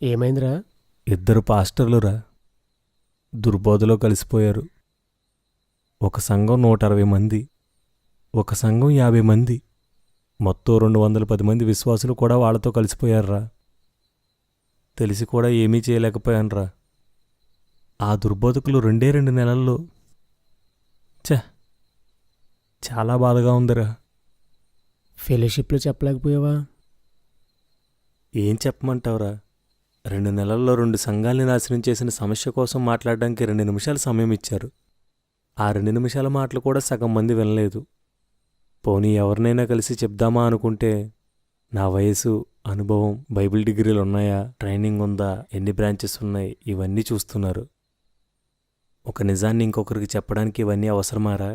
ఏమైందిరా? ఇద్దరు పాస్టర్లురా దుర్బోధలో కలిసిపోయారు. ఒక సంఘం 160 మంది, ఒక సంఘం 50 మంది, మొత్తం 210 మంది విశ్వాసులు కూడా వాళ్ళతో కలిసిపోయారురా. తెలిసి కూడా ఏమీ చేయలేకపోయానురా. ఆ దుర్బోధకులు 2 నెలల్లో చాలా బాధగా ఉందిరా. ఫెలోషిప్లో చెప్పలేకపోయావా? ఏం చెప్పమంటావురా? 2 నెలల్లో 2 సంఘాల్ని నాశనం చేసిన సమస్య కోసం మాట్లాడడానికి 2 నిమిషాలు సమయం ఇచ్చారు. ఆ 2 నిమిషాల మాటలు కూడా సగం మంది వినలేదు. పోనీ ఎవరినైనా కలిసి చెప్దామా అనుకుంటే నా వయసు, అనుభవం, బైబిల్ డిగ్రీలు ఉన్నాయా, ట్రైనింగ్ ఉందా, ఎన్ని బ్రాంచెస్ ఉన్నాయి, ఇవన్నీ చూస్తున్నారు. ఒక నిజాన్ని ఇంకొకరికి చెప్పడానికి ఇవన్నీ అవసరమారా?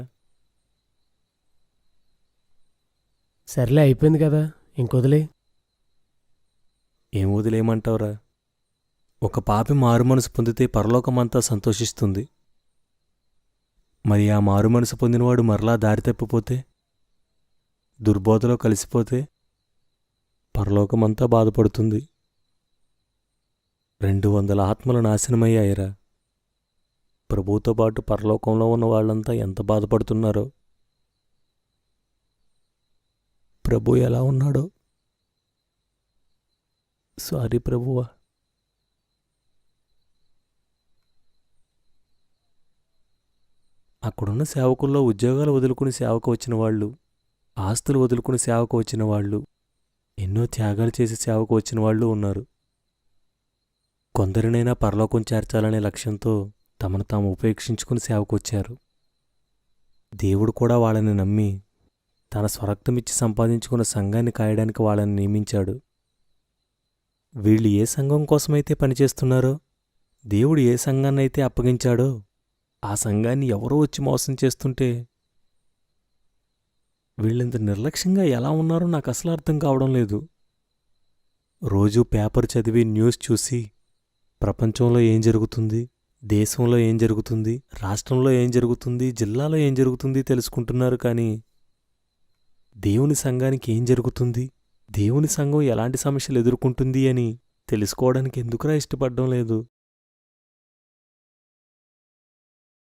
సర్లే, అయిపోయింది కదా, ఇంకొదిలే. ఏం వదిలేయమంటావురా? ఒక పాపి మారుమనసు పొందితే పరలోకమంతా సంతోషిస్తుంది. మరి ఆ మారుమనసు పొందినవాడు మరలా దారి తప్పిపోతే, దుర్బోధలో కలిసిపోతే పరలోకమంతా బాధపడుతుంది. 200 ఆత్మలు నాశనమయ్యాయిరా. ప్రభువుతో పాటు పరలోకంలో ఉన్న వాళ్ళంతా ఎంత బాధపడుతున్నారో. ప్రభు ఎలా ఉన్నాడో. సారీ ప్రభువా. అక్కడున్న సేవకుల్లో ఉద్యోగాలు వదులుకుని సేవకు వచ్చిన వాళ్ళు, ఆస్తులు వదులుకుని సేవకు వచ్చిన వాళ్ళు, ఎన్నో త్యాగాలు చేసి సేవకు వచ్చిన వాళ్ళు ఉన్నారు. కొందరినైనా పరలోకం చేర్చాలనే లక్ష్యంతో తమను తాము ఉపేక్షించుకుని సేవకొచ్చారు. దేవుడు కూడా వాళ్ళని నమ్మి తన స్వరక్తమిచ్చి సంపాదించుకున్న సంఘాన్ని కాయడానికి వాళ్ళని నియమించాడు. వీళ్ళు ఏ సంఘం కోసమైతే పనిచేస్తున్నారో, దేవుడు ఏ సంఘాన్నైతే అప్పగించాడో ఆ సంఘాన్ని ఎవరో వచ్చి మోసం చేస్తుంటే వీళ్ళింత నిర్లక్ష్యంగా ఎలా ఉన్నారో నాకు అసలు అర్థం కావడం లేదు. రోజూ పేపర్ చదివి న్యూస్ చూసి ప్రపంచంలో ఏం జరుగుతుంది, దేశంలో ఏం జరుగుతుంది, రాష్ట్రంలో ఏం జరుగుతుంది, జిల్లాలో ఏం జరుగుతుంది తెలుసుకుంటున్నారు. కానీ దేవుని సంఘానికి ఏం జరుగుతుంది, దేవుని సంఘం ఎలాంటి సమస్యలు ఎదుర్కొంటుంది అని తెలుసుకోవడానికి ఎందుకురా ఇష్టపడడం లేదు?